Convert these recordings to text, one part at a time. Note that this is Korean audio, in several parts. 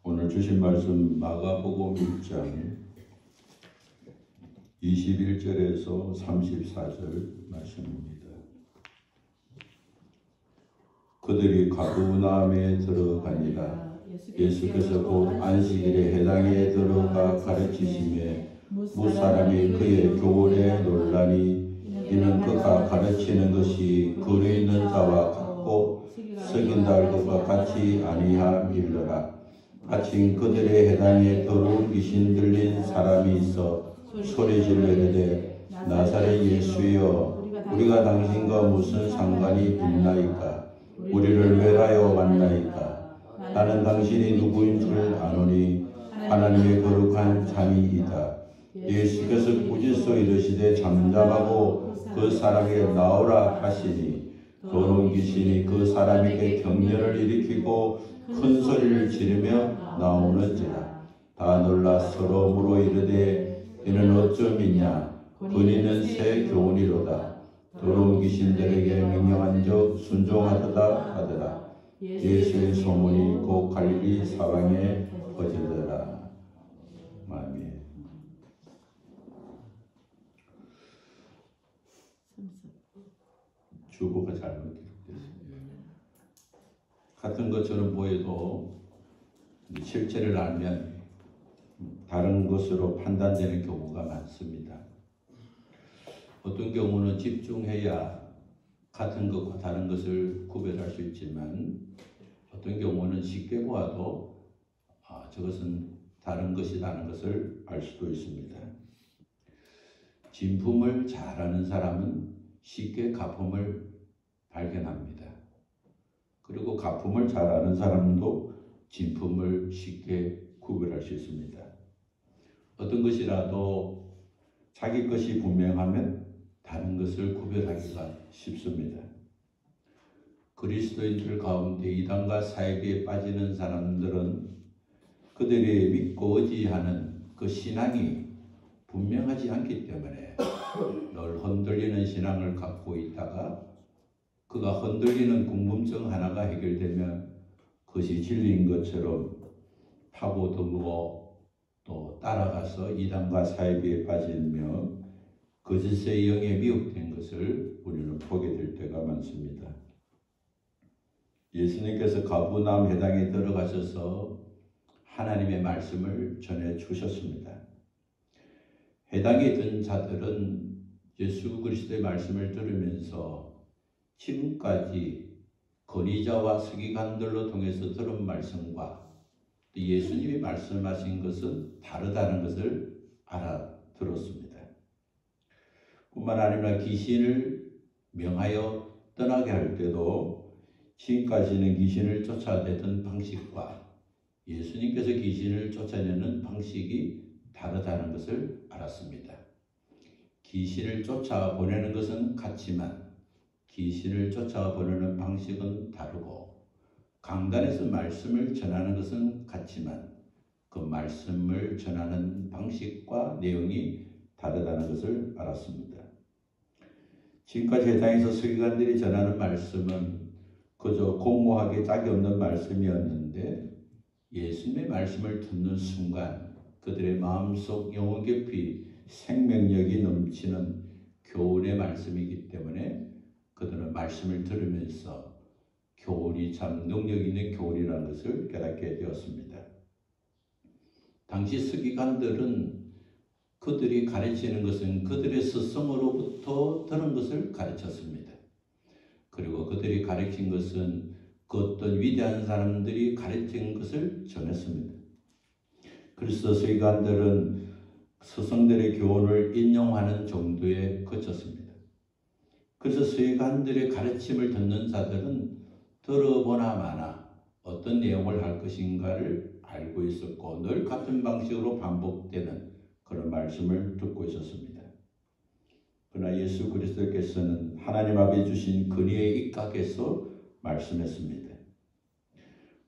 오늘 주신 말씀 마가복음 1장 21절에서 34절 말씀입니다. 그들이 가브나움에 들어가니라. 예수께서 곧 안식일에 회당에 들어가 가르치심에 무사람이 그의 교훈에 놀라니 이는 그가 가르치는 것이 글에 있는 자와 같고 석인다 할 것과 같이 아니함이더라. 마침 그들의 회당에 더러운 귀신 들린 사람이 있어 소리질러 이르되 나사렛 예수여 우리가 당신과 무슨 상관이 있나이까? 우리를 멸하여 왔나이까? 나는 당신이 누구인 줄 아노니 하나님의 거룩한 자니이다. 예수께서 꾸짖어 이르시되 잠잠하고 그 사람에게 나오라 하시니 더러운 귀신이 그 사람에게 경련을 일으키고 큰 소리를 지르며 나오는지라. 다 놀라 서로 물어 이르되 이는 어쩌미냐? 그니는 새 교훈이로다. 더러운 귀신들에게 명령한 적 순종하도다 하더라. 예수의 소문이 곧 갈릴리 사방에 퍼지더라. 아멘. 주보가 잘못 기록됐습니다. 같은 것처럼 보여도 실체를 알면 다른 것으로 판단되는 경우가 많습니다. 어떤 경우는 집중해야 같은 것과 다른 것을 구별할 수 있지만 어떤 경우는 쉽게 보아도 저것은 다른 것이라는 것을 알 수도 있습니다. 진품을 잘 아는 사람은 쉽게 가품을 발견합니다. 그리고 가품을 잘 아는 사람도 진품을 쉽게 구별할 수 있습니다. 어떤 것이라도 자기 것이 분명하면 다른 것을 구별하기가 쉽습니다. 그리스도인들 가운데 이단과 사이비에 빠지는 사람들은 그들이 믿고 의지하는 그 신앙이 분명하지 않기 때문에 늘 흔들리는 신앙을 갖고 있다가 그가 흔들리는 궁금증 하나가 해결되면 그것이 진리인 것처럼 파고들고 또 따라가서 이단과 사이비에 빠지며 거짓의 영에 미혹된 것을 우리는 보게 될 때가 많습니다. 예수님께서 가브나움 회당에 들어가셔서 하나님의 말씀을 전해 주셨습니다. 회당에 든 자들은 예수 그리스도의 말씀을 들으면서 지금까지 권위자와 서기관들로 통해서 들은 말씀과 예수님이 말씀하신 것은 다르다는 것을 알아들었습니다. 뿐만 아니라 귀신을 명하여 떠나게 할 때도 지금까지는 귀신을 쫓아내던 방식과 예수님께서 귀신을 쫓아내는 방식이 다르다는 것을 알았습니다. 귀신을 쫓아보내는 것은 같지만 귀신을 쫓아보내는 방식은 다르고 강단에서 말씀을 전하는 것은 같지만 그 말씀을 전하는 방식과 내용이 다르다는 것을 알았습니다. 지금까지 회당에서 서기관들이 전하는 말씀은 그저 공모하기 짝이 없는 말씀이었는데 예수님의 말씀을 듣는 순간 그들의 마음속 영혼 깊이 생명력이 넘치는 교훈의 말씀이기 때문에 그들은 말씀을 들으면서 교훈이 참 능력 있는 교훈이라는 것을 깨닫게 되었습니다. 당시 서기관들은 그들이 가르치는 것은 그들의 스승으로부터 들은 것을 가르쳤습니다. 그리고 그들이 가르친 것은 그 어떤 위대한 사람들이 가르친 것을 전했습니다. 그래서 서기관들은 스승들의 교훈을 인용하는 정도에 그쳤습니다. 그래서 서기관들의 가르침을 듣는 자들은 들어보나 마나 어떤 내용을 할 것인가를 알고 있었고 늘 같은 방식으로 반복되는 그런 말씀을 듣고 있었습니다. 그러나 예수 그리스도께서는 하나님 앞에 주신 근위에 입각해서 말씀했습니다.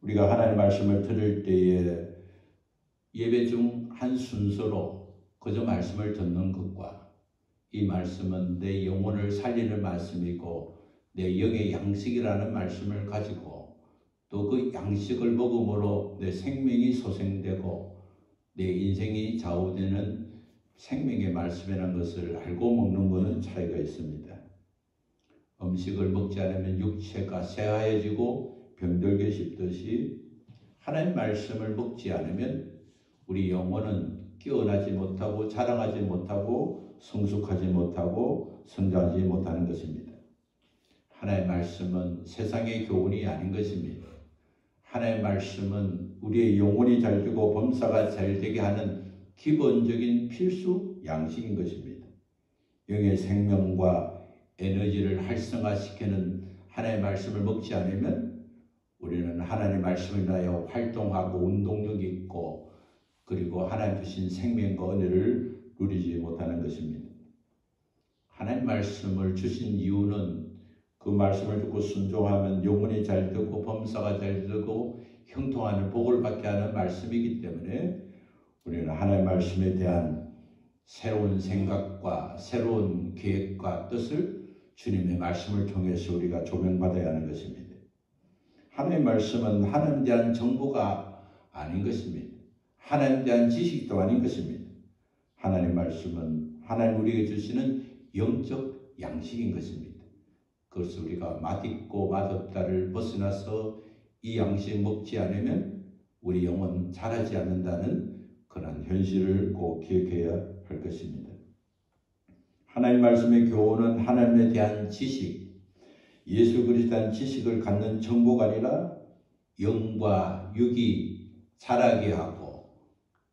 우리가 하나님 말씀을 들을 때에 예배 중 한 순서로 그저 말씀을 듣는 것과 이 말씀은 내 영혼을 살리는 말씀이고 내 영의 양식이라는 말씀을 가지고 또 그 양식을 먹음으로 내 생명이 소생되고 내 인생이 좌우되는 생명의 말씀이라는 것을 알고 먹는 것은 차이가 있습니다. 음식을 먹지 않으면 육체가 쇠하여지고 병들게 싶듯이 하나님 말씀을 먹지 않으면 우리 영혼은 깨어나지 못하고 자랑하지 못하고 성숙하지 못하고 성장하지 못하는 것입니다. 하나님 말씀은 세상의 교훈이 아닌 것입니다. 하나님 말씀은 우리의 영혼이 잘 되고 범사가 잘 되게 하는 기본적인 필수 양식인 것입니다. 영의 생명과 에너지를 활성화시키는 하나님의 말씀을 먹지 않으면 우리는 하나님의 말씀을 위하여 활동하고 운동력 있고 그리고 하나님 주신 생명과 은혜를 누리지 못하는 것입니다. 하나님 말씀을 주신 이유는 그 말씀을 듣고 순종하면 영혼이 잘 되고 범사가 잘 되고 형통하는 복을 받게 하는 말씀이기 때문에 우리는 하나님의 말씀에 대한 새로운 생각과 새로운 계획과 뜻을 주님의 말씀을 통해서 우리가 조명받아야 하는 것입니다. 하나님의 말씀은 하나님에 대한 정보가 아닌 것입니다. 하나님에 대한 지식도 아닌 것입니다. 하나님의 말씀은 하나님 우리에게 주시는 영적 양식인 것입니다. 그것을 우리가 맛있고 맛없다를 벗어나서 이 양식 먹지 않으면 우리 영혼 자라지 않는다는 그런 현실을 꼭 기억해야 할 것입니다. 하나님 말씀의 교훈은 하나님에 대한 지식, 예수 그리스도에 대한 지식을 갖는 정보가 아니라 영과 육이 자라게 하고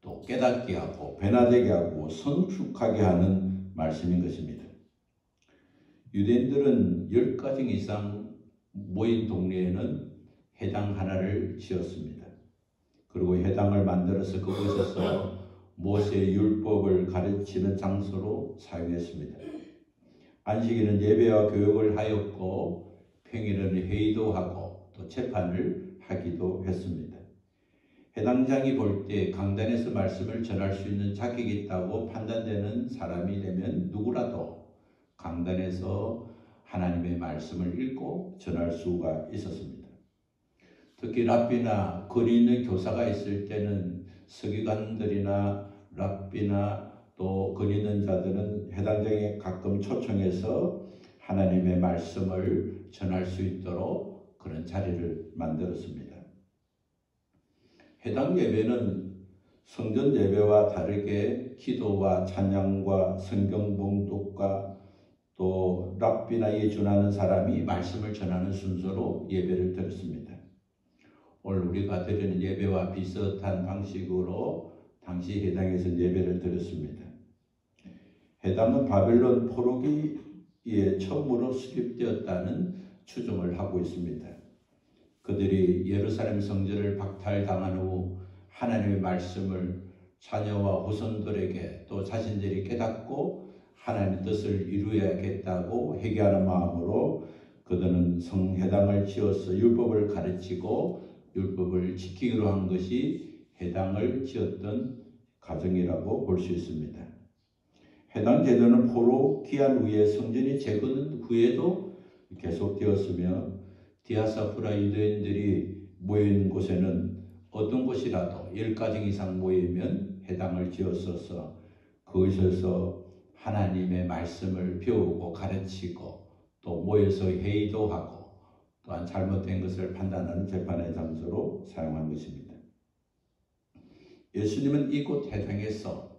또 깨닫게 하고 변화되게 하고 성숙하게 하는 말씀인 것입니다. 유대인들은 10가정 이상 모인 동네에는 회당 하나를 지었습니다. 그리고 회당을 만들어서 그곳에서 모세의 율법을 가르치는 장소로 사용했습니다. 안식일은 예배와 교육을 하였고 평일에는 회의도 하고 또 재판을 하기도 했습니다. 회당장이 볼 때 강단에서 말씀을 전할 수 있는 자격이 있다고 판단되는 사람이 되면 누구라도 강단에서 하나님의 말씀을 읽고 전할 수가 있었습니다. 특히 랍비나 거리 있는 교사가 있을 때는 서기관들이나 랍비나 또 거리 있는 자들은 회당장에 가끔 초청해서 하나님의 말씀을 전할 수 있도록 그런 자리를 만들었습니다. 회당 예배는 성전 예배와 다르게 기도와 찬양과 성경 봉독과 또 랍비나 이에 준하는 사람이 말씀을 전하는 순서로 예배를 드렸습니다. 오늘 우리가 드리는 예배와 비슷한 방식으로 당시 회당에서 예배를 드렸습니다. 회당은 바벨론 포로기에 처음으로 수립되었다는 추정을 하고 있습니다. 그들이 예루살렘 성전을 박탈당한 후 하나님의 말씀을 자녀와 후손들에게 또 자신들이 깨닫고 하나님의 뜻을 이루어야겠다고 회개하는 마음으로 그들은 성회당을 지어서 율법을 가르치고 율법을 지키기로 한 것이 회당을 지었던 가정이라고 볼 수 있습니다. 회당 제도는 포로 귀환 후에 성전이 재건 후에도 계속되었으며 디아스포라 유대인들이 모인 곳에는 어떤 곳이라도 10가정 이상 모이면 회당을 지었어서 그곳에서 하나님의 말씀을 배우고 가르치고 또 모여서 회의도 하고 또한 잘못된 것을 판단하는 재판의 장소로 사용한 것입니다. 예수님은 이곳 회당에서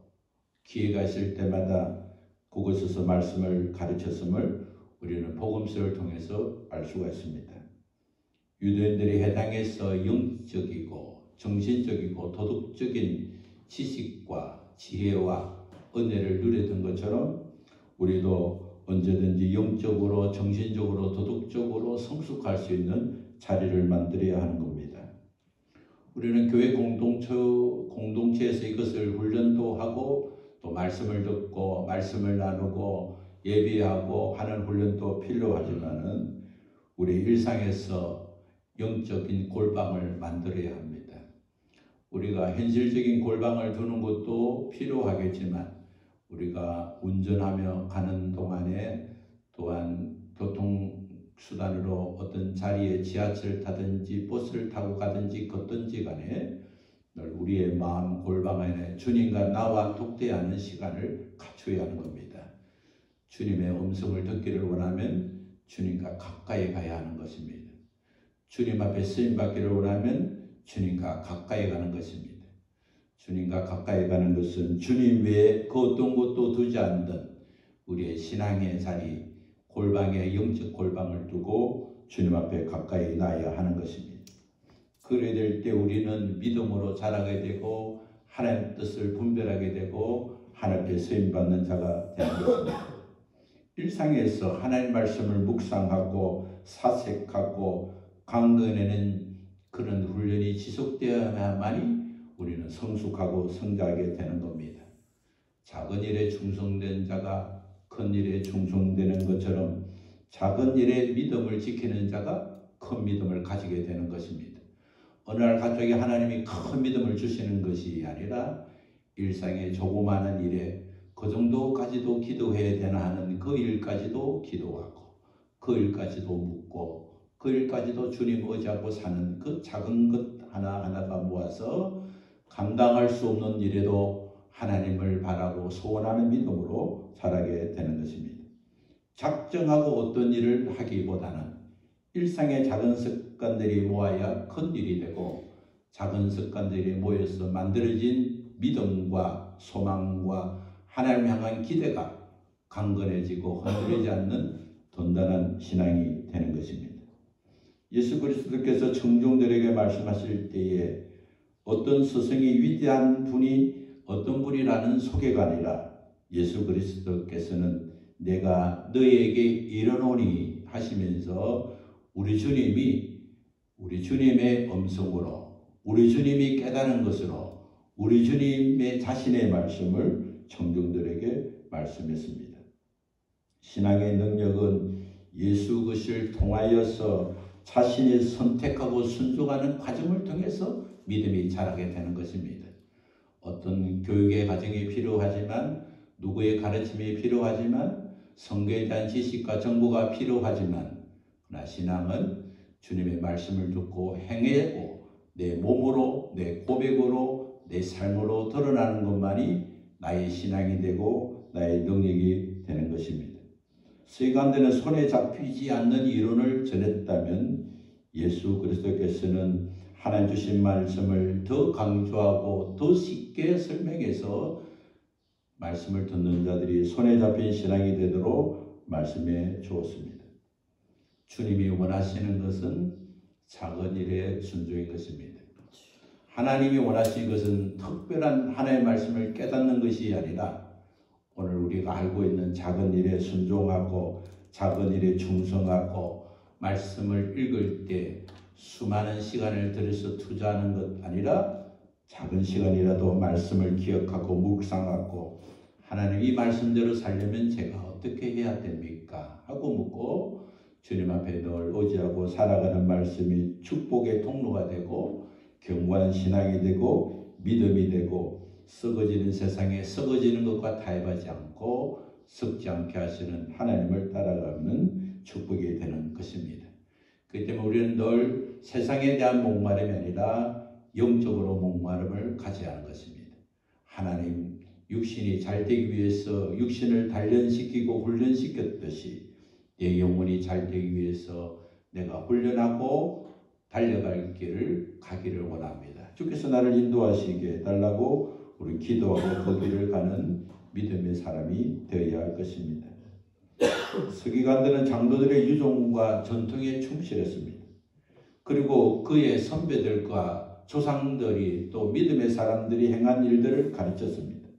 기회가 있을 때마다 그곳에서 말씀을 가르쳤음을 우리는 복음서를 통해서 알 수가 있습니다. 유대인들이 회당에서 영적이고 정신적이고 도덕적인 지식과 지혜와 은혜를 누렸던 것처럼 우리도 언제든지 영적으로 정신적으로 도덕적으로 성숙할 수 있는 자리를 만들어야 하는 겁니다. 우리는 교회 공동체에서 이것을 훈련도 하고 또 말씀을 듣고 말씀을 나누고 예배하고 하는 훈련도 필요하지만은 우리 일상에서 영적인 골방을 만들어야 합니다. 우리가 현실적인 골방을 두는 것도 필요하겠지만 우리가 운전하며 가는 동안에 또한 교통 수단으로 어떤 자리에 지하철을 타든지 버스를 타고 가든지 걷든지 간에 늘 우리의 마음 골방 안에 주님과 나와 독대하는 시간을 갖춰야 하는 겁니다. 주님의 음성을 듣기를 원하면 주님과 가까이 가야 하는 것입니다. 주님 앞에 쓰임받기를 원하면 주님과 가까이 가는 것입니다. 주님과 가까이 가는 것은 주님 외에 그 어떤 것도 두지 않던 우리의 신앙의 자리, 골방에 영적 골방을 두고 주님 앞에 가까이 나야 하는 것입니다. 그래야 될 때 우리는 믿음으로 자라게 되고 하나님의 뜻을 분별하게 되고 하나님께 쓰임받는 자가 되는 것입니다. 일상에서 하나님 말씀을 묵상하고 사색하고 강건해내는 그런 훈련이 지속되어야만이 우리는 성숙하고 성장하게 되는 겁니다. 작은 일에 충성된 자가 큰 일에 충성되는 것처럼 작은 일에 믿음을 지키는 자가 큰 믿음을 가지게 되는 것입니다. 어느 날 갑자기 하나님이 큰 믿음을 주시는 것이 아니라 일상의 조그마한 일에 그 정도까지도 기도해야 되나 하는 그 일까지도 기도하고 그 일까지도 묻고 그 일까지도 주님 의지하고 사는 그 작은 것 하나하나가 모아서 감당할 수 없는 일에도 하나님을 바라고 소원하는 믿음으로 자라게 되는 것입니다. 작정하고 어떤 일을 하기보다는 일상의 작은 습관들이 모아야 큰 일이 되고 작은 습관들이 모여서 만들어진 믿음과 소망과 하나님 향한 기대가 강건해지고 흔들리지 않는 든든한 신앙이 되는 것입니다. 예수 그리스도께서 청중들에게 말씀하실 때에 어떤 스승이 위대한 분이 어떤 분이라는 소개가 아니라 예수 그리스도께서는 내가 너에게 이르노니 하시면서 우리 주님의 음성으로 우리 주님이 깨달은 것으로 우리 주님의 자신의 말씀을 청중들에게 말씀했습니다. 신앙의 능력은 예수 그리스도를 통하여서 자신이 선택하고 순종하는 과정을 통해서 믿음이 자라게 되는 것입니다. 어떤 교육의 과정이 필요하지만 누구의 가르침이 필요하지만 성경에 대한 지식과 정보가 필요하지만 그러나 신앙은 주님의 말씀을 듣고 행하고 내 몸으로 내 고백으로 내 삶으로 드러나는 것만이 나의 신앙이 되고 나의 능력이 되는 것입니다. 서기관들은 손에 잡히지 않는 이론을 전했다면 예수 그리스도께서는 하나님 주신 말씀을 더 강조하고 더 쉽게 설명해서 말씀을 듣는 자들이 손에 잡힌 신앙이 되도록 말씀해 주었습니다. 주님이 원하시는 것은 작은 일에 순종인 것입니다. 하나님이 원하시는 것은 특별한 하나님의 말씀을 깨닫는 것이 아니라 오늘 우리가 알고 있는 작은 일에 순종하고 작은 일에 충성하고 말씀을 읽을 때 수많은 시간을 들여서 투자하는 것 아니라 작은 시간이라도 말씀을 기억하고 묵상하고 하나님 이 말씀대로 살려면 제가 어떻게 해야 됩니까? 하고 묻고 주님 앞에 늘 의지하고 살아가는 말씀이 축복의 통로가 되고 견고한 신앙이 되고 믿음이 되고 썩어지는 세상에 썩어지는 것과 타협하지 않고 썩지 않게 하시는 하나님을 따라가는 축복이 되는 것입니다. 그렇기 때문에 우리는 늘 세상에 대한 목마름이 아니라 영적으로 목마름을 가져야 하는 것입니다. 하나님 육신이 잘 되기 위해서 육신을 단련시키고 훈련시켰듯이 내 영혼이 잘 되기 위해서 내가 훈련하고 달려갈 길을 가기를 원합니다. 주께서 나를 인도하시게 해달라고 우리 기도하고 그 길을 가는 믿음의 사람이 되어야 할 것입니다. 서기관들은 장로들의 유종과 전통에 충실했습니다. 그리고 그의 선배들과 조상들이 또 믿음의 사람들이 행한 일들을 가르쳤습니다.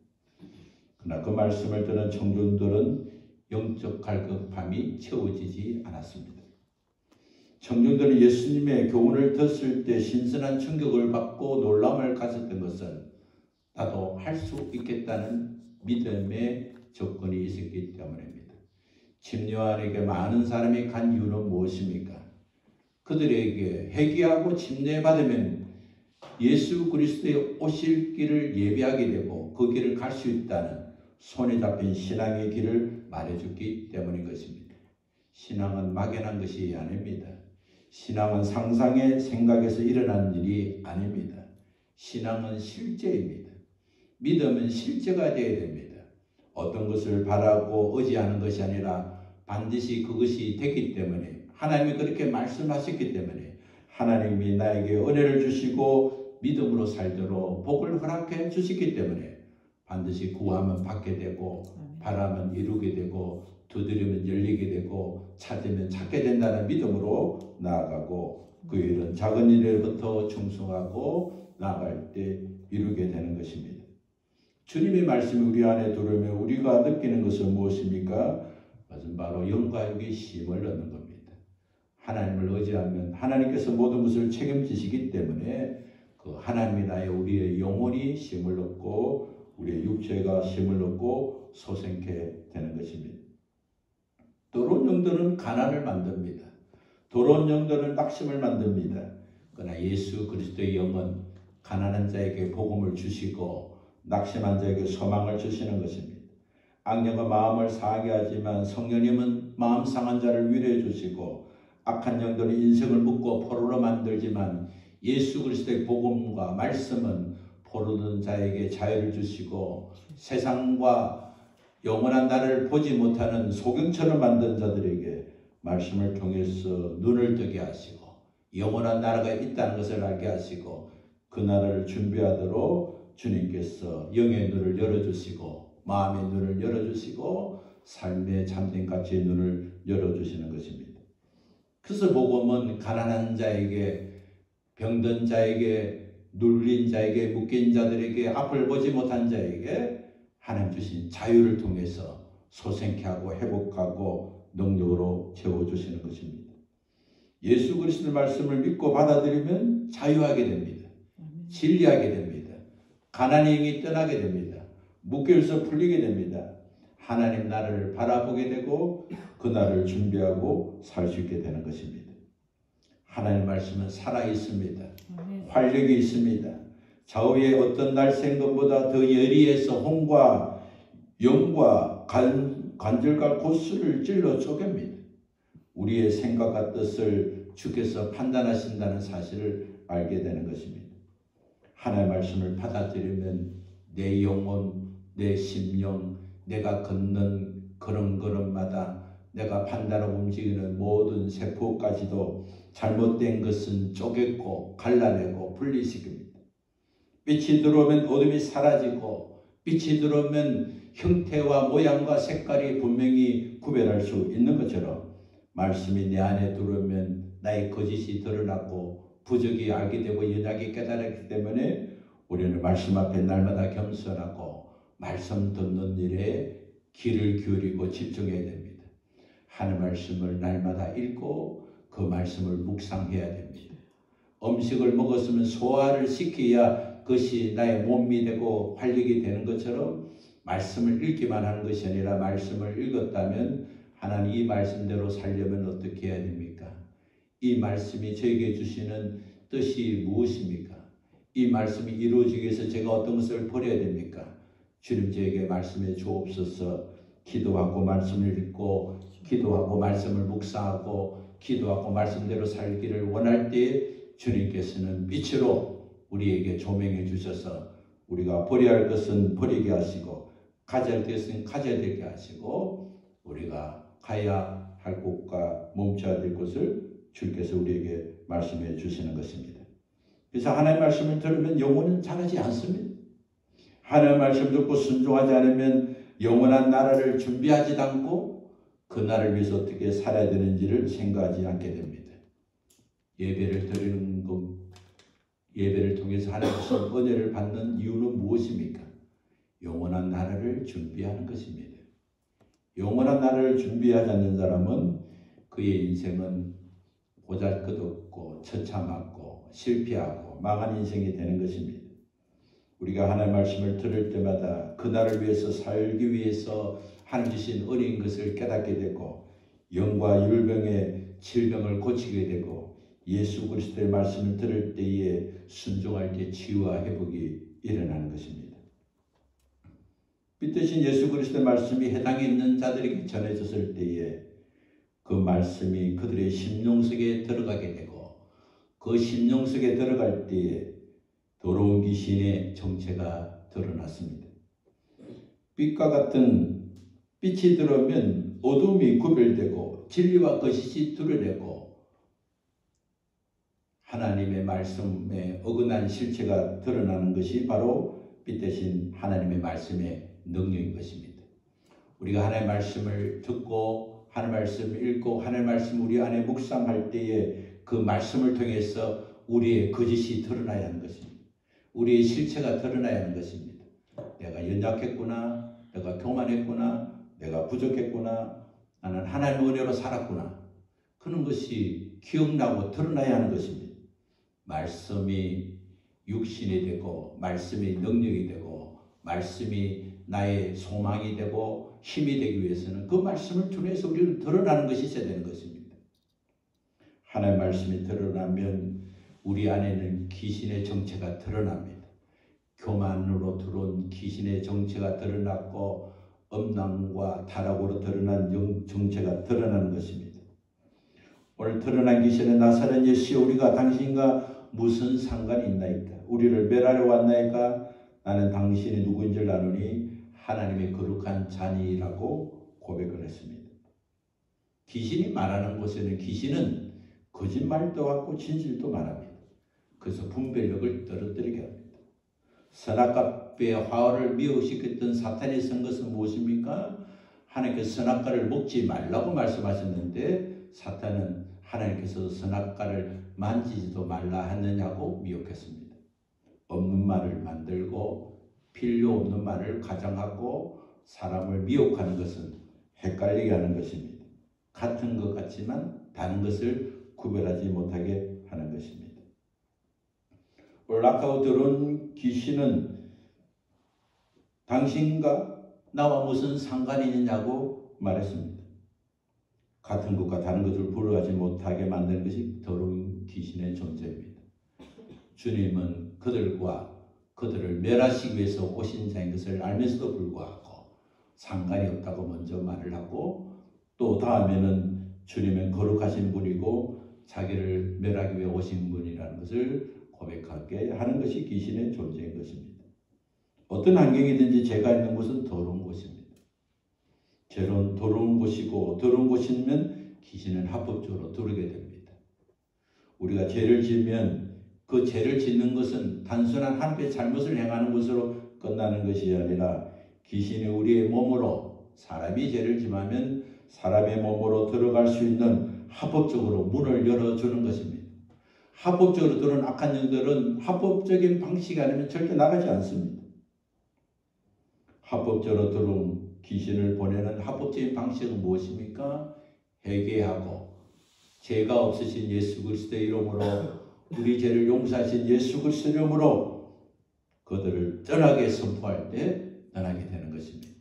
그러나 그 말씀을 듣는 청중들은 영적 갈급함이 채워지지 않았습니다. 청중들은 예수님의 교훈을 듣을 때 신선한 충격을 받고 놀람을 가졌던 것은 나도 할 수 있겠다는 믿음의 접근이 있었기 때문입니다. 침례요한에게 많은 사람이 간 이유는 무엇입니까? 그들에게 회개하고 침례받으면 예수 그리스도의 오실 길을 예비하게 되고 그 길을 갈 수 있다는 손에 잡힌 신앙의 길을 말해줬기 때문인 것입니다. 신앙은 막연한 것이 아닙니다. 신앙은 상상의 생각에서 일어난 일이 아닙니다. 신앙은 실제입니다. 믿음은 실제가 되어야 됩니다. 어떤 것을 바라고 의지하는 것이 아니라 반드시 그것이 됐기 때문에, 하나님이 그렇게 말씀하셨기 때문에, 하나님이 나에게 은혜를 주시고 믿음으로 살도록 복을 허락해 주셨기 때문에 반드시 구하면 받게 되고, 바라면 이루게 되고, 두드리면 열리게 되고, 찾으면 찾게 된다는 믿음으로 나아가고, 그 일은 작은 일에부터 충성하고 나아갈 때 이루게 되는 것입니다. 주님의 말씀이 우리 안에 들어오면 우리가 느끼는 것은 무엇입니까? 그것은 바로 영과 육의 힘을 얻는 겁니다. 하나님을 의지하면 하나님께서 모든 것을 책임지시기 때문에 그 하나님이 나의 우리의 영혼이 힘을 얻고 우리의 육체가 힘을 얻고 소생케 되는 것입니다. 더러운 영들은 가난을 만듭니다. 더러운 영들은 낙심을 만듭니다. 그러나 예수 그리스도의 영은 가난한 자에게 복음을 주시고 낙심한 자에게 소망을 주시는 것입니다. 악령은 마음을 상하게 하지만 성령님은 마음 상한 자를 위로해 주시고, 악한 영들은 인생을 묶고 포로로 만들지만 예수 그리스도의 복음과 말씀은 포로된 자에게 자유를 주시고, 세상과 영원한 나를 보지 못하는 소경처럼 만든 자들에게 말씀을 통해서 눈을 뜨게 하시고 영원한 나라가 있다는 것을 알게 하시고, 그 나라를 준비하도록 주님께서 영의 눈을 열어주시고 마음의 눈을 열어주시고 삶의 참된 가치의 눈을 열어주시는 것입니다. 그래서 복음은 가난한 자에게, 병든 자에게, 눌린 자에게, 묶인 자들에게, 앞을 보지 못한 자에게 하나님 주신 자유를 통해서 소생케 하고 회복하고 능력으로 채워주시는 것입니다. 예수 그리스도의 말씀을 믿고 받아들이면 자유하게 됩니다. 진리하게 됩니다. 가난의 영이 떠나게 됩니다. 묶여서 풀리게 됩니다. 하나님 나라를 바라보게 되고 그 날을 준비하고 살 수 있게 되는 것입니다. 하나님 말씀은 살아있습니다. 활력이 있습니다. 좌우의 어떤 날생금보다 더 예리해서 혼과 영과 관절과 골수를 찔러 쪼갭니다. 우리의 생각과 뜻을 주께서 판단하신다는 사실을 알게 되는 것입니다. 하나님의 말씀을 받아들이면 내 영혼, 내 심령, 내가 걷는 걸음걸음마다 내가 판단하고 움직이는 모든 세포까지도 잘못된 것은 쪼개고 갈라내고 분리시킵니다. 빛이 들어오면 어둠이 사라지고, 빛이 들어오면 형태와 모양과 색깔이 분명히 구별할 수 있는 것처럼 말씀이 내 안에 들어오면 나의 거짓이 드러나고 부족이 알게 되고 연약이 깨달았기 때문에 우리는 말씀 앞에 날마다 겸손하고 말씀 듣는 일에 귀를 기울이고 집중해야 됩니다. 하는 말씀을 날마다 읽고 그 말씀을 묵상해야 됩니다. 음식을 먹었으면 소화를 시켜야 그것이 나의 몸이 되고 활력이 되는 것처럼 말씀을 읽기만 하는 것이 아니라 말씀을 읽었다면 하나님 이 말씀대로 살려면 어떻게 해야 됩니까? 이 말씀이 저에게 주시는 뜻이 무엇입니까? 이 말씀이 이루어지기 위해서 제가 어떤 것을 버려야 됩니까? 주님 저에게 말씀해 주옵소서. 기도하고 말씀을 읽고 기도하고 말씀을 묵상하고 기도하고 말씀대로 살기를 원할 때 주님께서는 빛으로 우리에게 조명해 주셔서 우리가 버려야 할 것은 버리게 하시고 가져야 할 것은 가져야 되게 하시고 우리가 가야 할 곳과 멈춰야 될 곳을 주께서 우리에게 말씀해 주시는 것입니다. 그래서 하나님의 말씀을 들으면 영혼은 자라지 않습니다. 하나님의 말씀 듣고 순종하지 않으면 영원한 나라를 준비하지 않고 그 나라를 위해서 어떻게 살아야 되는지를 생각하지 않게 됩니다. 예배를 드리는 것, 예배를 통해서 하나님의 은혜를 받는 이유는 무엇입니까? 영원한 나라를 준비하는 것입니다. 영원한 나라를 준비하지 않는 사람은 그의 인생은 보잘것없고 처참하고 실패하고 망한 인생이 되는 것입니다. 우리가 하나님의 말씀을 들을 때마다 그 나라를 위해서 살기 위해서 하나님 주신 은혜인 것을 깨닫게 되고 영과 율병의 질병을 고치게 되고 예수 그리스도의 말씀을 들을 때에 순종할 때 치유와 회복이 일어나는 것입니다. 빛 대신 예수 그리스도의 말씀이 해당이 있는 자들에게 전해졌을 때에 그 말씀이 그들의 심령 속에 들어가게 되고 그 심령 속에 들어갈 때에 더러운 귀신의 정체가 드러났습니다. 빛과 같은 빛이 들어오면 어둠이 구별되고 진리와 거짓이 드러내고 하나님의 말씀에 어긋난 실체가 드러나는 것이 바로 빛 대신 하나님의 말씀의 능력인 것입니다. 우리가 하나님의 말씀을 듣고 하나님의 말씀을 읽고 하나님의 말씀을 우리 안에 묵상할 때에 그 말씀을 통해서 우리의 거짓이 드러나야 하는 것입니다. 우리의 실체가 드러나야 하는 것입니다. 내가 연약했구나, 내가 교만했구나, 내가 부족했구나, 나는 하나님의 은혜로 살았구나. 그런 것이 기억나고 드러나야 하는 것입니다. 말씀이 육신이 되고 말씀이 능력이 되고 말씀이 나의 소망이 되고 힘이 되기 위해서는 그 말씀을 통해서 우리는 드러나는 것이 있어야 되는 것입니다. 하나님의 말씀이 드러나면 우리 안에는 귀신의 정체가 드러납니다. 교만으로 들어온 귀신의 정체가 드러났고 엄랑과 타락으로 드러난 정체가 드러나는 것입니다. 오늘 드러난 귀신의 나사렛 예수여 우리가 당신과 무슨 상관이 있나이까? 우리를 멸하러 왔나이까? 나는 당신이 누구인지를 아노니 하나님의 거룩한 자니라고 고백을 했습니다. 귀신이 말하는 곳에는 귀신은 거짓말도 하고 진실도 말합니다. 그래서 분별력을 떨어뜨리게 합니다. 선악과의 화를 미혹시켰던 사탄이 쓴 것은 무엇입니까? 하나님께서 선악과를 먹지 말라고 말씀하셨는데 사탄은 하나님께서 선악과를 만지지도 말라 하느냐고 미혹했습니다. 없는 말을 만들고 필요 없는 말을 가정하고 사람을 미혹하는 것은 헷갈리게 하는 것입니다. 같은 것 같지만 다른 것을 구별하지 못하게 하는 것입니다. 오늘 아까 들은 귀신은 당신과 나와 무슨 상관이 있느냐고 말했습니다. 같은 것과 다른 것을 구별하지 못하게 만드는 것이 더러운 귀신의 존재입니다. 주님은 그들을 멸하시기 위해서 오신 자인 것을 알면서도 불구하고 상관이 없다고 먼저 말을 하고 또 다음에는 주님은 거룩하신 분이고 자기를 멸하기 위해 오신 분이라는 것을 고백하게 하는 것이 귀신의 존재인 것입니다. 어떤 환경이든지 죄가 있는 곳은 더러운 곳입니다. 죄는 더러운 곳이고 더러운 곳이면 귀신은 합법적으로 들어오게 됩니다. 우리가 죄를 지으면 그 죄를 짓는 것은 단순한 하나님의 잘못을 행하는 것으로 끝나는 것이 아니라 귀신이 우리의 몸으로 사람이 죄를 지으면 사람의 몸으로 들어갈 수 있는 합법적으로 문을 열어주는 것입니다. 합법적으로 들어온 악한 영들은 합법적인 방식이 아니면 절대 나가지 않습니다. 합법적으로 들어온 귀신을 보내는 합법적인 방식은 무엇입니까? 회개하고 죄가 없으신 예수 그리스도의 이름으로 우리 죄를 용서하신 예수 그리스도의 이름으로 그들을 떠나게 선포할 때 떠나게 되는 것입니다.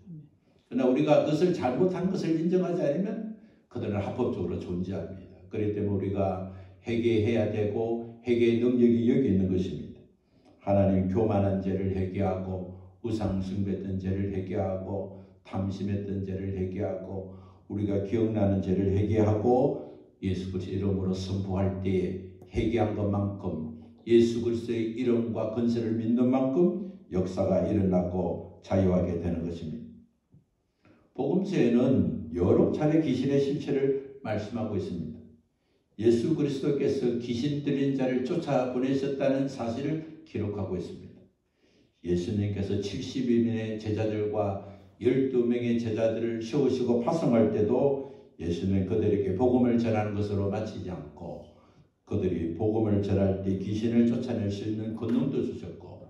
그러나 우리가 그것을 잘못한 것을 인정하지 않으면 그들은 합법적으로 존재합니다. 그렇기 때문에 우리가 회개해야 되고 회개의 능력이 여기 있는 것입니다. 하나님 교만한 죄를 회개하고 우상 숭배했던 죄를 회개하고 탐심했던 죄를 회개하고 우리가 기억나는 죄를 회개하고 예수 그리스도의 이름으로 선포할 때에 회개한 것만큼 예수 그리스도의 이름과 권세를 믿는 만큼 역사가 일어나고 자유하게 되는 것입니다. 복음서에는 여러 차례 귀신의 실체를 말씀하고 있습니다. 예수 그리스도께서 귀신 들린 자를 쫓아보내셨다는 사실을 기록하고 있습니다. 예수님께서 70인의 제자들과 12명의 제자들을 세우시고 파송할 때도 예수님은 그들에게 복음을 전하는 것으로 마치지 않고 그들이 복음을 전할 때 귀신을 쫓아낼 수 있는 권능도 주셨고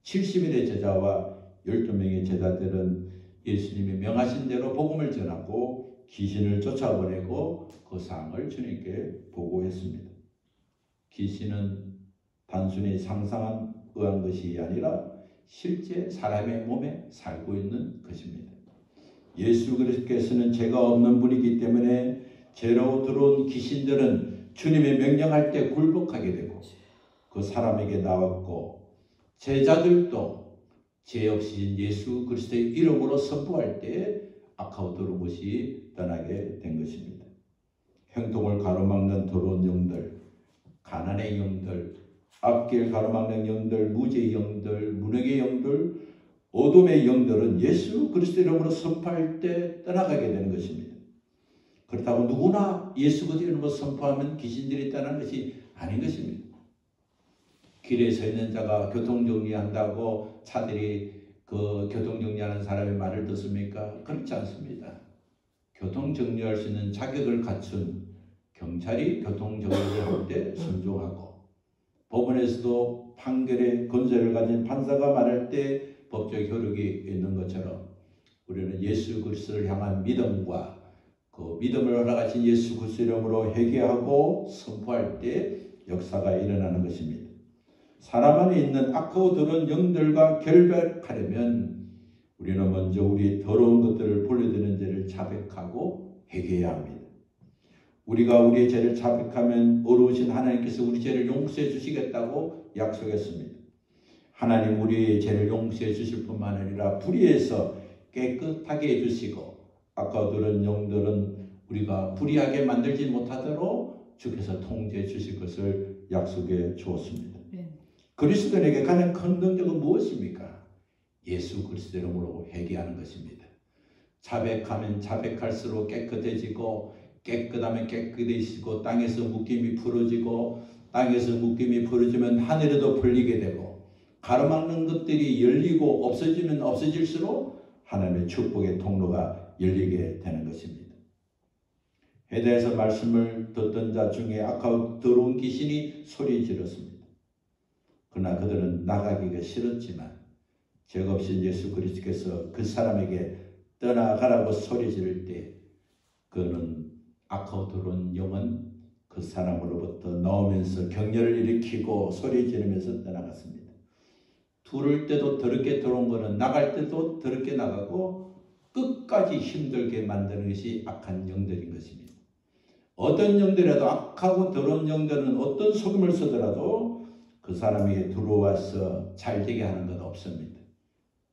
70인의 제자와 12명의 제자들은 예수님이 명하신 대로 복음을 전하고 귀신을 쫓아보내고 그 사항을 주님께 보고했습니다. 귀신은 단순히 상상한 의한 것이 아니라 실제 사람의 몸에 살고 있는 것입니다. 예수 그리스도께서는 죄가 없는 분이기 때문에 죄로 들어온 귀신들은 주님의 명령할 때 굴복하게 되고 그 사람에게 나왔고 제자들도 죄 없이신 예수 그리스도의 이름으로 선포할 때 악하고 더러운 것이 떠나게 된 것입니다. 행동을 가로막는 더러운 영들, 가난의 영들, 앞길 가로막는 영들, 무지의 영들, 무능의 영들, 어둠의 영들은 예수 그리스도 이름으로 선포할 때 떠나가게 되는 것입니다. 그렇다고 누구나 예수 그리스도 이름으로 선포하면 귀신들이 떠나는 것이 아닌 것입니다. 길에 서 있는 자가 교통정리한다고 차들이 그 교통정리하는 사람의 말을 듣습니까? 그렇지 않습니다. 교통정리할 수 있는 자격을 갖춘 경찰이 교통정리를 할 때 순종하고, 법원에서도 판결의 권세를 가진 판사가 말할 때 법적 효력이 있는 것처럼 우리는 예수 그리스도를 향한 믿음과 그 믿음을 허락하신 예수 그리스도 이름으로 회개하고 선포할 때 역사가 일어나는 것입니다. 사람 안에 있는 악하고 더러운 영들과 결별하려면 우리는 먼저 우리 더러운 것들을 벌려드는 죄를 자백하고 회개해야 합니다. 우리가 우리의 죄를 자백하면 어려우신 하나님께서 우리 죄를 용서해 주시겠다고 약속했습니다. 하나님 우리의 죄를 용서해 주실 뿐만 아니라 불의에서 깨끗하게 해주시고 악하고 더러운 영들은 우리가 불의하게 만들지 못하도록 주께서 통제해 주실 것을 약속해 주었습니다. 그리스도인에게 가장 큰 능력은 무엇입니까? 예수 그리스도 이름으로 회개하는 것입니다. 자백하면 자백할수록 깨끗해지고, 깨끗하면 깨끗해지고, 땅에서 묶임이 풀어지고, 땅에서 묶임이 풀어지면 하늘에도 풀리게 되고, 가로막는 것들이 열리고 없어지면 없어질수록 하나님의 축복의 통로가 열리게 되는 것입니다. 회대에서 말씀을 듣던 자 중에 악하고 더러운 귀신이 소리 질렀습니다. 그러나 그들은 나가기가 싫었지만 죄 없인 예수 그리스도께서 그 사람에게 떠나가라고 소리 지를 때 그는 악하고 더러운 영은 그 사람으로부터 나오면서 격렬을 일으키고 소리 지르면서 떠나갔습니다. 들을 때도 더럽게 들어온 것은 나갈 때도 더럽게 나가고 끝까지 힘들게 만드는 것이 악한 영들인 것입니다. 어떤 영들이라도 악하고 더러운 영들은 어떤 속임을 쓰더라도 그 사람에게 들어와서 잘되게 하는 건 없습니다.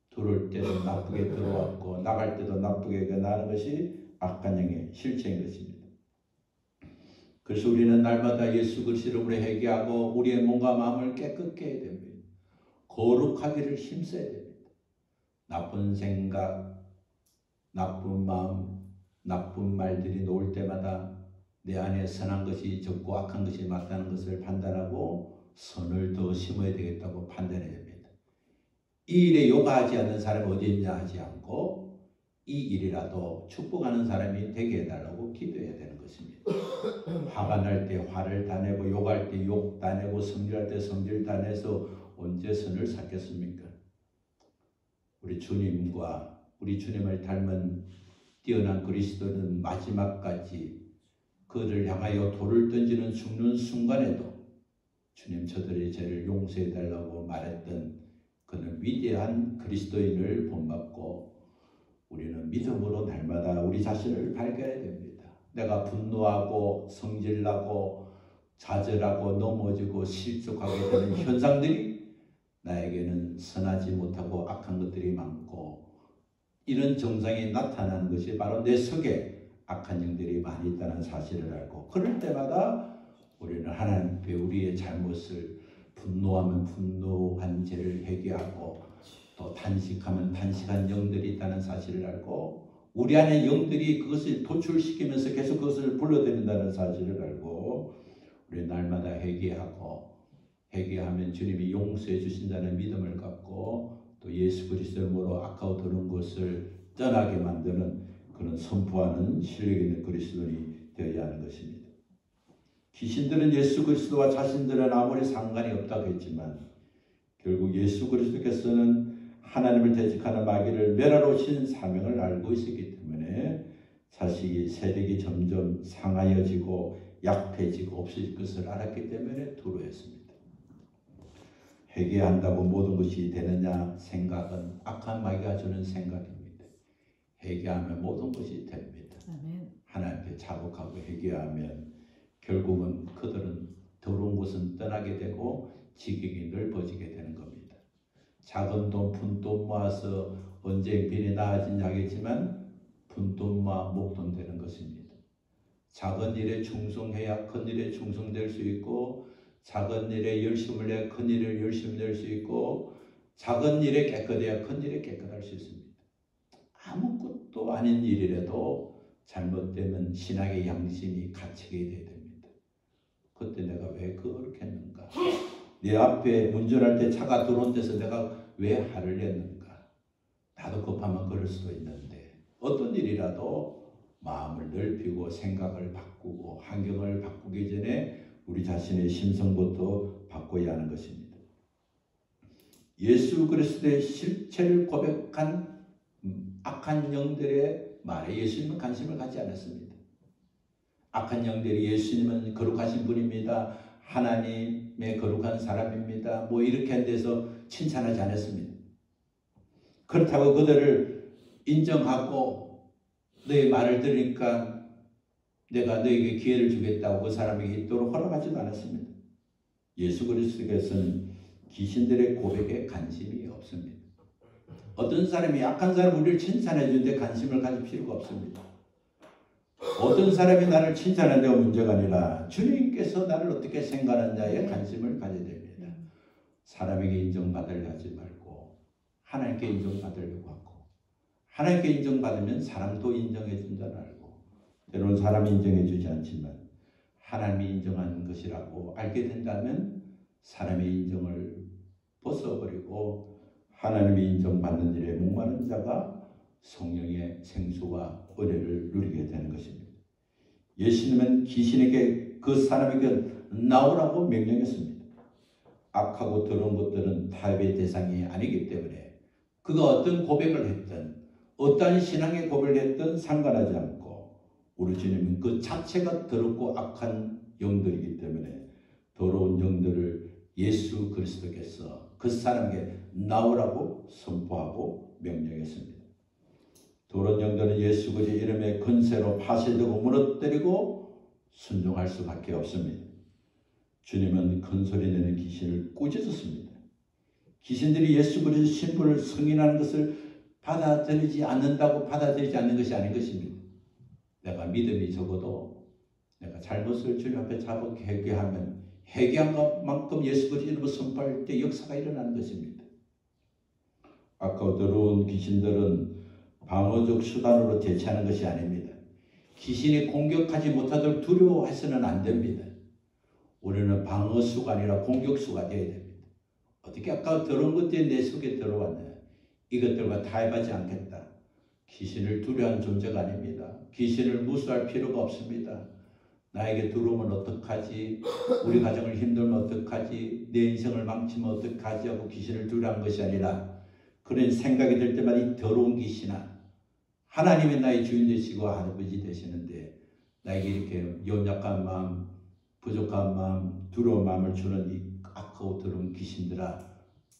들어올 때도 나쁘게 들어왔고 나갈 때도 나쁘게 나가는 것이 악한 영의 실체인 것입니다. 그래서 우리는 날마다 예수 그리스도 이름으로 회개하고 우리의 몸과 마음을 깨끗게 해야 됩니다. 거룩하기를 힘써야 됩니다. 나쁜 생각, 나쁜 마음, 나쁜 말들이 놓을 때마다 내 안에 선한 것이 적고 악한 것이 맞다는 것을 판단하고 선을 더 심어야 되겠다고 판단해야 됩니다. 이 일에 요구하지 않는 사람이 어디 있냐 하지 않고 이 일이라도 축복하는 사람이 되게 해달라고 기도해야 되는 것입니다. 화가 날 때 화를 다 내고 욕할 때 욕 다 내고 성질할 때 성질 다 내서 언제 선을 쌓겠습니까? 우리 주님과 우리 주님을 닮은 뛰어난 그리스도는 마지막까지 그를 향하여 돌을 던지는 죽는 순간에도 주님 저들의 죄를 용서해달라고 말했던 그는 위대한 그리스도인을 본받고 우리는 믿음으로 날마다 우리 자신을 발견해야 됩니다. 내가 분노하고 성질나고 좌절하고 넘어지고 실족하게 되는 현상들이 나에게는 선하지 못하고 악한 것들이 많고 이런 정상이 나타나는 것이 바로 내 속에 악한 영들이 많이 있다는 사실을 알고 그럴 때마다 우리는 하나님 앞에 우리의 잘못을 분노하면 분노한 죄를 회개하고 또 단식하면 단식한 영들이 있다는 사실을 알고 우리 안에 영들이 그것을 도출시키면서 계속 그것을 불러들인다는 사실을 알고 우리 날마다 회개하고 회개하면 주님이 용서해 주신다는 믿음을 갖고 또 예수 그리스도 이름으로 악하고 더러운 것을 떠나게 만드는 그런 선포하는 실력 있는 그리스도인이 되어야 하는 것입니다. 귀신들은 예수 그리스도와 자신들은 아무리 상관이 없다고 했지만 결국 예수 그리스도께서는 하나님을 대적하는 마귀를 멸하러 오신 사명을 알고 있었기 때문에 자식이 세력이 점점 상하여지고 약해지고 없어질 것을 알았기 때문에 두려워했습니다. 회개한다고 모든 것이 되느냐 생각은 악한 마귀가 주는 생각입니다. 회개하면 모든 것이 됩니다. 아멘. 하나님 앞에 자복하고 회개하면 결국은 그들은 더러운 곳은 떠나게 되고 지경이 넓어지게 되는 겁니다. 작은 돈, 푼돈 모아서 언제 빈이 나아지냐 하겠지만 푼돈 모아 목돈 되는 것입니다. 작은 일에 충성해야 큰 일에 충성될 수 있고, 작은 일에 열심을 해야 큰 일을 열심히 낼 수 있고, 작은 일에 깨끗해야 큰 일에 깨끗할 수 있습니다. 아무것도 아닌 일이라도 잘못되면 신앙의 양심이 갇히게 돼야 됩니다. 그때 내가 왜 그렇게 했는가? 내 앞에 운전할 때 차가 들어온 데서 내가 왜 화를 냈는가? 나도 급하면 그럴 수도 있는데, 어떤 일이라도 마음을 넓히고 생각을 바꾸고 환경을 바꾸기 전에 우리 자신의 심성부터 바꿔야 하는 것입니다. 예수 그리스도의 실체를 고백한 악한 영들의 말에 예수님은 관심을 갖지 않았습니다. 악한 영들이 예수님은 거룩하신 분입니다, 하나님의 거룩한 사람입니다, 뭐 이렇게 한 데서 칭찬하지 않았습니다. 그렇다고 그들을 인정하고 너의 말을 들으니까 내가 너에게 기회를 주겠다고 그 사람에게 있도록 허락하지도 않았습니다. 예수 그리스도께서는 귀신들의 고백에 관심이 없습니다. 어떤 사람이 약한 사람 우리를 칭찬해 주는데 관심을 가질 필요가 없습니다. 어떤 사람이 나를 칭찬하는데가 문제가 아니라 주님께서 나를 어떻게 생각하느냐에 관심을 가져야 됩니다. 사람에게 인정받으려 하지 말고 하나님께 인정받으려고 하고, 하나님께 인정받으면 사람도 인정해 준다는 알고, 때로는 사람이 인정해 주지 않지만 하나님이 인정하는 것이라고 알게 된다면 사람의 인정을 벗어버리고 하나님이 인정받는 일에 목마른 자가 성령의 생수와 은혜를 누리게 되는 것입니다. 예수님은 귀신에게 그 사람에게 나오라고 명령했습니다. 악하고 더러운 것들은 타협의 대상이 아니기 때문에 그가 어떤 고백을 했든 어떠한 신앙의 고백을 했든 상관하지 않고 우리 주님은 그 자체가 더럽고 악한 영들이기 때문에 더러운 영들을 예수 그리스도께서 그 사람에게 나오라고 선포하고 명령했습니다. 더러운 영들은 예수 그리스도 이름의 권세로 파쇄되고 무너뜨리고 순종할 수밖에 없습니다. 주님은 큰 소리 내는 귀신을 꾸짖었습니다. 귀신들이 예수 그리스도 신분을 승인하는 것을 받아들이지 않는다고 받아들이지 않는 것이 아닌 것입니다. 내가 믿음이 적어도 내가 잘못을 주님 앞에 자복해 회개하면 회개한 것만큼 예수 그리스도 이름을 선포할 때 역사가 일어나는 것입니다. 아까 더러운 귀신들은 방어적 수단으로 대처하는 것이 아닙니다. 귀신이 공격하지 못하도록 두려워해서는 안 됩니다. 우리는 방어수가 아니라 공격수가 되어야 됩니다. 어떻게 아까 더러운 것들이 내 속에 들어왔냐, 이것들과 타협하지 않겠다. 귀신을 두려워하는 존재가 아닙니다. 귀신을 무수할 필요가 없습니다. 나에게 들어오면 어떡하지? 우리 가정을 힘들면 어떡하지? 내 인생을 망치면 어떡하지? 하고 귀신을 두려워하는 것이 아니라 그런 생각이 들 때마다 이 더러운 귀신아, 하나님이 나의 주인 되시고 아버지 되시는데 나에게 이렇게 연약한 마음, 부족한 마음, 두려운 마음을 주는 이 악하고 더러운 귀신들아,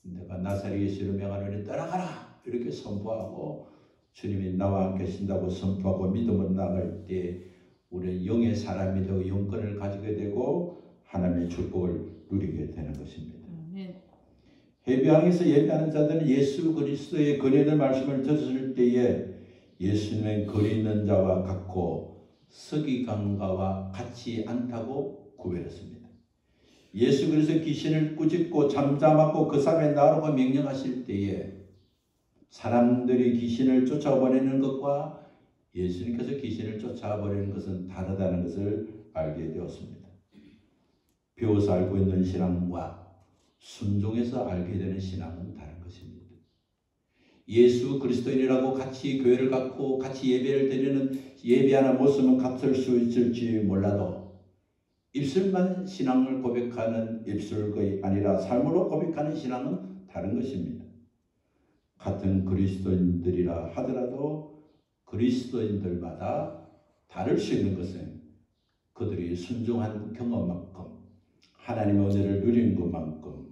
내가 나사렛 예수를 명하노니 떠나가라 이렇게 선포하고 주님이 나와 함께 계신다고 선포하고 믿음으로 나갈 때 우리는 영의 사람이 되고 영권을 가지게 되고 하나님의 축복을 누리게 되는 것입니다. 해변에서 예배하는 자들은 예수 그리스도의 거리는 말씀을 들었을 때에 예수님의 거리 있는 자와 같고 서기관과와 같이 않다고 구별했습니다. 예수 그리스도 귀신을 꾸짖고 잠잠하고 그 사람의 나라고 명령하실 때에 사람들이 귀신을 쫓아버리는 것과 예수님께서 귀신을 쫓아버리는 것은 다르다는 것을 알게 되었습니다. 배워서 알고 있는 신앙과 순종해서 알게 되는 신앙은 다른 것입니다. 예수 그리스도인이라고 같이 교회를 갖고 같이 예배를 드리는 예배하는 모습은 같을 수 있을지 몰라도 입술만 신앙을 고백하는 입술이 아니라 삶으로 고백하는 신앙은 다른 것입니다. 같은 그리스도인들이라 하더라도 그리스도인들마다 다를 수 있는 것은 그들이 순종한 경험만큼 하나님의 은혜를 누린 것만큼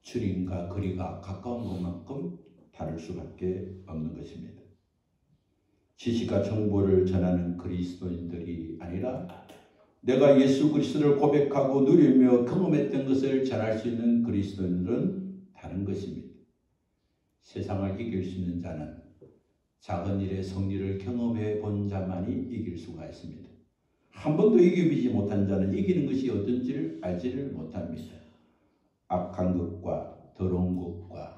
주님과 거리가 가까운 것만큼 다를 수밖에 없는 것입니다. 지식과 정보를 전하는 그리스도인들이 아니라 내가 예수 그리스도를 고백하고 누리며 경험했던 것을 전할 수 있는 그리스도인들은 다른 것입니다. 세상을 이길 수 있는 자는 작은 일의 성리를 경험해 본 자만이 이길 수가 있습니다. 한 번도 이기지 못한 자는 이기는 것이 어떤지를 알지를 못합니다. 악한 것과 더러운 것과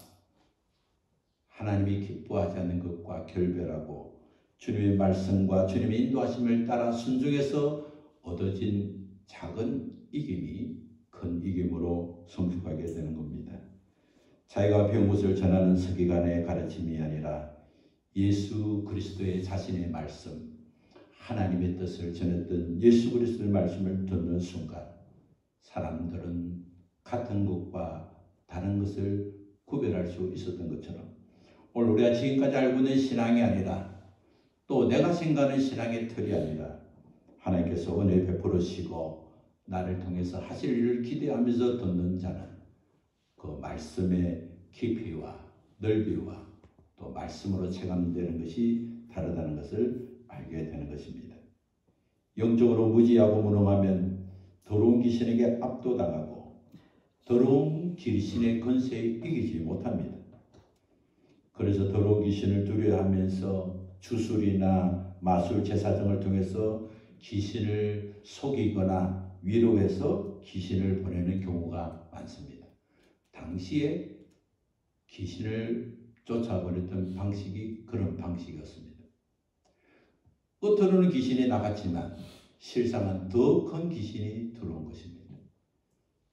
하나님이 기뻐하지 않는 것과 결별하고 주님의 말씀과 주님의 인도하심을 따라 순종해서 얻어진 작은 이김이 큰 이김으로 성숙하게 되는 겁니다. 자기가 배운 것을 전하는 서기관의 가르침이 아니라 예수 그리스도의 자신의 말씀, 하나님의 뜻을 전했던 예수 그리스도의 말씀을 듣는 순간 사람들은 같은 것과 다른 것을 구별할 수 있었던 것처럼 오늘 우리가 지금까지 알고 있는 신앙이 아니라 또 내가 생각하는 신앙의 틀이 아니라 하나님께서 은혜 베풀으시고 나를 통해서 하실 일을 기대하면서 듣는 자는 그 말씀의 깊이와 넓이와 또 말씀으로 체감되는 것이 다르다는 것을 알게 되는 것입니다. 영적으로 무지하고 무능하면 더러운 귀신에게 압도당하고 더러운 귀신의 권세에 이기지 못합니다. 그래서 더러운 귀신을 두려워하면서 주술이나 마술 제사 등을 통해서 귀신을 속이거나 위로해서 귀신을 보내는 경우가 많습니다. 당시에 귀신을 쫓아보냈던 방식이 그런 방식이었습니다. 겉으로는 귀신이 나갔지만 실상은 더 큰 귀신이 들어온 것입니다.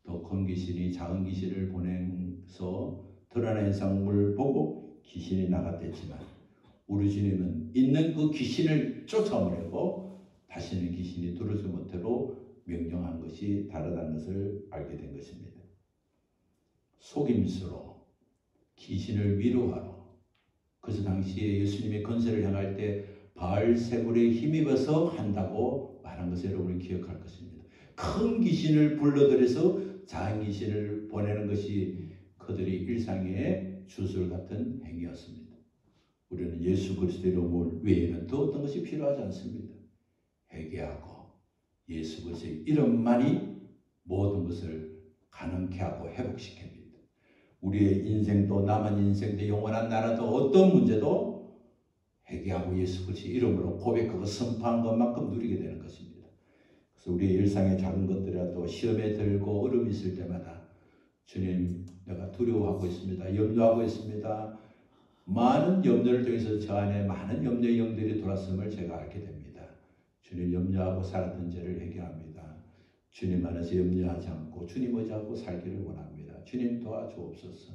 더 큰 귀신이 작은 귀신을 보내서 드러난 현상을 보고 귀신이 나갔댔지만 우리 주님은 있는 그 귀신을 쫓아보내고 다시는 귀신이 들어오지 못하도록 명령한 것이 다르다는 것을 알게 된 것입니다. 속임수로 귀신을 위로하러 그래서 당시에 예수님의 권세를 행할 때 바알세불에 힘입어서 한다고 말한 것을 여러분이 기억할 것입니다. 큰 귀신을 불러들여서 작은 귀신을 보내는 것이 그들의 일상의 주술 같은 행위였습니다. 우리는 예수 그리스도의 이름 외에는 또 어떤 것이 필요하지 않습니다. 회개하고 예수 그리스도의 이름만이 모든 것을 가능케 하고 회복시킵니다. 우리의 인생도 남은 인생도 영원한 나라도 어떤 문제도 회개하고 예수 그리스도의 이름으로 고백하고 선포한 것만큼 누리게 되는 것입니다. 그래서 우리의 일상의 작은 것들이라도 시험에 들고 어려움이 있을 때마다 주님 내가 두려워하고 있습니다. 염려하고 있습니다. 많은 염려를 통해서 저 안에 많은 염려의 영들이 돌았음을 제가 알게 됩니다. 주님 염려하고 살았던 죄를 회개합니다. 주님 안에서 염려하지 않고 주님 의지하고 살기를 원합니다. 주님 도와주옵소서.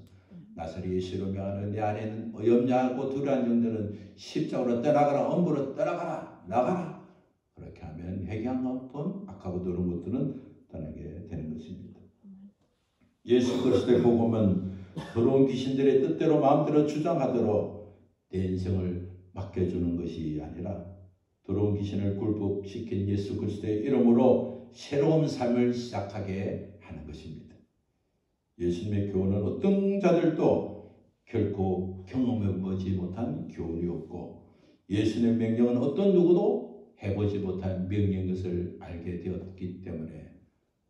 나사렛 예수로 명하는 내 안에는 염려하고 두려운 영들은 십자가로 떠나가라, 엄부로 떠나가라, 나가라. 그렇게 하면 회개한 것뿐 악하고 더러운 것들은 떠나게 되는 것입니다. 예수 그리스도의 복음은 더러운 귀신들의 뜻대로 마음대로 주장하도록 내 인생을 맡겨주는 것이 아니라 더러운 귀신을 굴복시킨 예수 그리스도의 이름으로 새로운 삶을 시작하게 하는 것입니다. 예수님의 교훈은 어떤 자들도 결코 경험해보지 못한 교훈이었고 예수님의 명령은 어떤 누구도 해보지 못한 명령인 것을 알게 되었기 때문에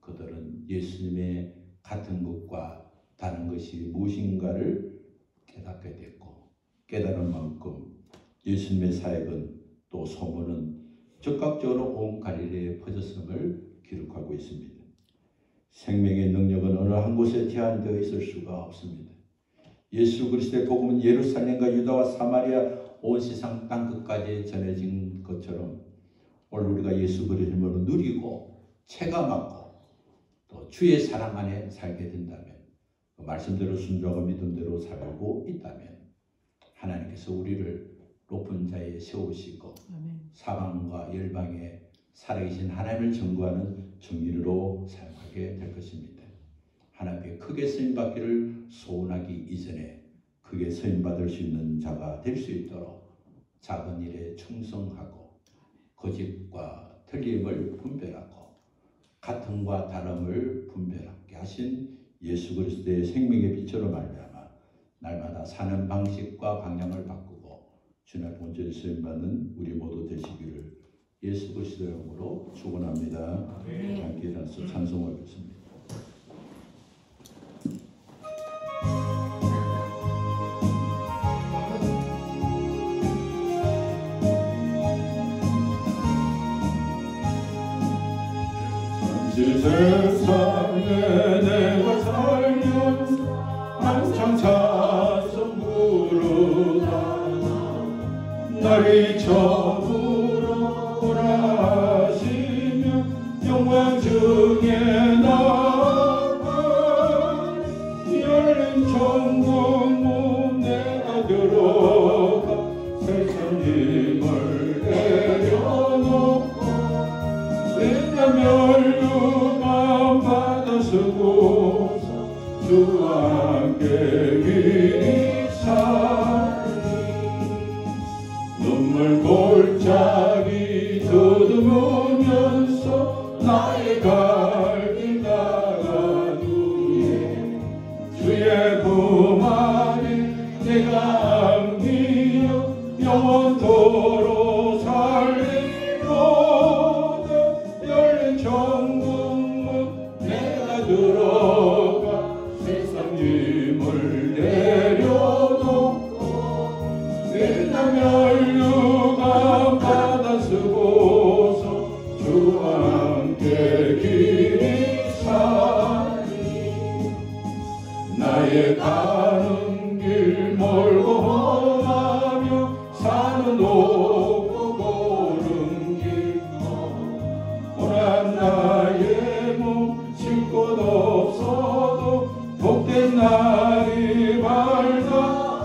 그들은 예수님의 같은 것과 다른 것이 무엇인가를 깨닫게 됐고 깨달은 만큼 예수님의 사역은 또 소문은 즉각적으로 온 갈릴리에 퍼졌음을 기록하고 있습니다. 생명의 능력은 어느 한 곳에 제한되어 있을 수가 없습니다. 예수 그리스도의 복음은 예루살렘과 유다와 사마리아 온 세상 땅끝까지 전해진 것처럼 오늘 우리가 예수 그리스도를 누리고 체감하고 또 주의 사랑 안에 살게 된다면 그 말씀대로 순종하고 믿음대로 살고 있다면 하나님께서 우리를 높은 자에 세우시고 사방과 열방에 살아계신 하나님을 전구하는 정인으로 사용하게 될 것입니다. 하나님께 크게 쓰임받기를 소원하기 이전에 크게 쓰임받을 수 있는 자가 될 수 있도록 작은 일에 충성하고 거짓과 틀림을 분별하고 같음과 다름을 분별하게 하신 예수 그리스도의 생명의 빛으로 말미암아 날마다 사는 방식과 방향을 바꾸고 주님의 본체를 쓰임받는 우리 모두 되시기를 예수 그리스도의 이름으로 축원합니다. 함께 일어나서 찬송하겠습니다. 세상에 내가 살면 한창 찬송 부르다 나를 처음으로 오라시며 영광 중에 나가 열린 천국문 내가 들어가 세상 힘을 내려놓고 멸류관 받아 쓰고서 주와 함께 길이 살리 눈물 골짜기 더듬으면서 나의 갈 길 나가누에 주의 품 안에 내가 안기어 영원토록 살리로다 열린 천국문 내가 들어가 세상 힘을 내려놓고 일단 멸류관 받아 쓰고서 주와 함께 길이 살리 나의 가는 길 멀고 험하며 산은 높고 고른 길 고난 나의 몸 쉴 곳 없어도 복된 날이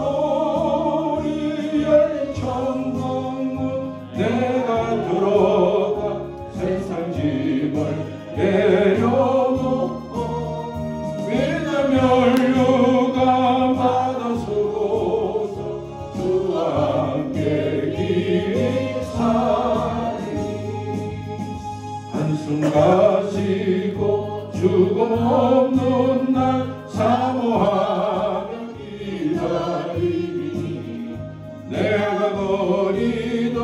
밝아오리 열린 천국문 내가 들어가 세상 짐을 내려놓고 위대 멸류관 받아 쓰고서 주와 함께 길이 살리 한숨 가시고 죽음 없는 날 사모하며 기다리니 내가 거리던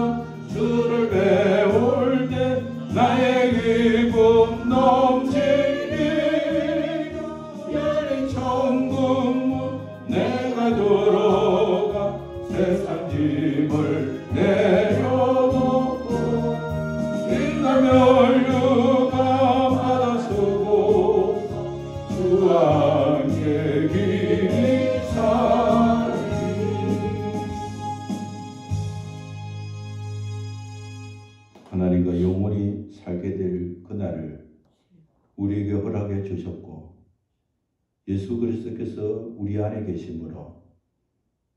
주를 배울 때 나의 기쁨 넘치니 열린 천국문 내가 들어가 세상 짐을 내려놓고 빛나 멸류관 받아 쓰고 주와 함께 길이 살리 하나님과 영원히 살게 될 그날을 우리에게 허락해 주셨고 예수 그리스도께서 우리 안에 계심으로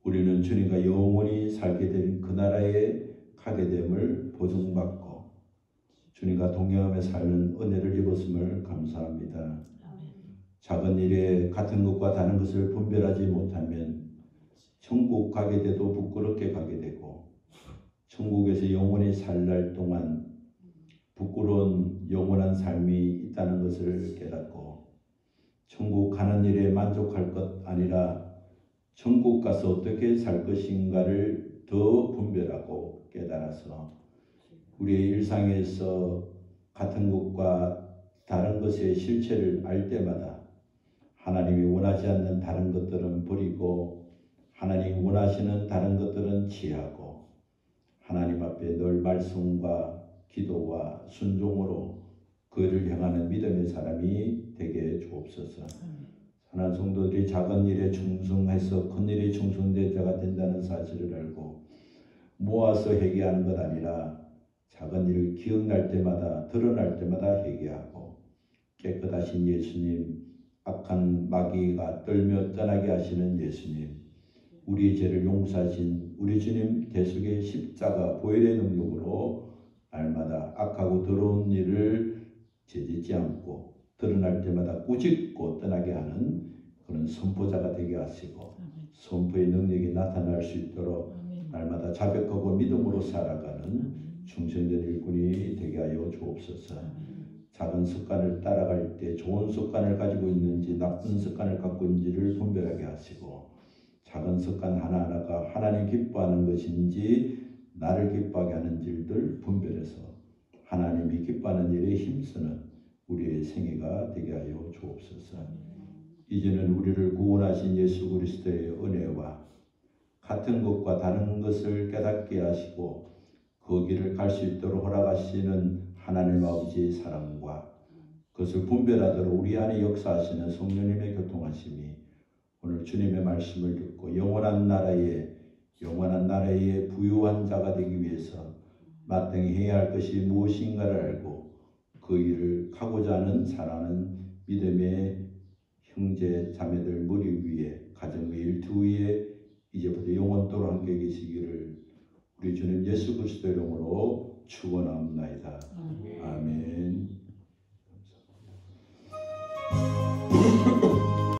우리는 주님과 영원히 살게 된 그 나라에 가게 됨을 보증받고 주님과 동행하며 사는 은혜를 입었음을 감사합니다. 작은 일에 같은 것과 다른 것을 분별하지 못하면 천국 가게 돼도 부끄럽게 가게 되고 천국에서 영원히 살 날 동안 부끄러운 영원한 삶이 있다는 것을 깨닫고 천국 가는 일에 만족할 것 아니라 천국 가서 어떻게 살 것인가를 더 분별하고 깨달아서 우리의 일상에서 같은 것과 다른 것의 실체를 알 때마다 하나님이 원하지 않는 다른 것들은 버리고 하나님이 원하시는 다른 것들은 취하고 하나님 앞에 늘 말씀과 기도와 순종으로 그를 향하는 믿음의 사람이 되게 주옵소서. 하나님 성도들이 작은 일에 충성해서 큰 일에 충성된 자가 된다는 사실을 알고 모아서 회개하는 것 아니라 작은 일을 기억날 때마다 드러날 때마다 회개하고 깨끗하신 예수님, 악한 마귀가 떨며 떠나게 하시는 예수님, 우리의 죄를 용서하신 우리 주님 대속의 십자가 보혈의 능력으로 날마다 악하고 더러운 일을 저지지 않고 드러날 때마다 꾸짖고 떠나게 하는 그런 선포자가 되게 하시고 선포의 능력이 나타날 수 있도록 날마다 자백하고 믿음으로 살아가는 충성된 일꾼이 되게 하여 주옵소서. 작은 습관을 따라갈 때 좋은 습관을 가지고 있는지 나쁜 습관을 갖고 있는지를 분별하게 하시고 작은 습관 하나하나가 하나님 기뻐하는 것인지 나를 기뻐하게 하는 일들 분별해서 하나님이 기뻐하는 일에 힘쓰는 우리의 생애가 되게 하여 주옵소서. 이제는 우리를 구원하신 예수 그리스도의 은혜와 같은 것과 다른 것을 깨닫게 하시고 그 길을 갈 수 있도록 허락하시는 하나님 아버지의 사랑과 그것을 분별하도록 우리 안에 역사하시는 성령님의 교통하심이 오늘 주님의 말씀을 듣고 영원한 나라의 부유한 자가 되기 위해서 마땅히 해야 할 것이 무엇인가를 알고 그 일을 하고자 하는 사랑하는 믿음의 형제 자매들 머리 위에 가정의 일터 위에 이제부터 영원토록 함께 계시기를 우리 주님 예수 그리스도 이름으로 축원합니다. 아멘.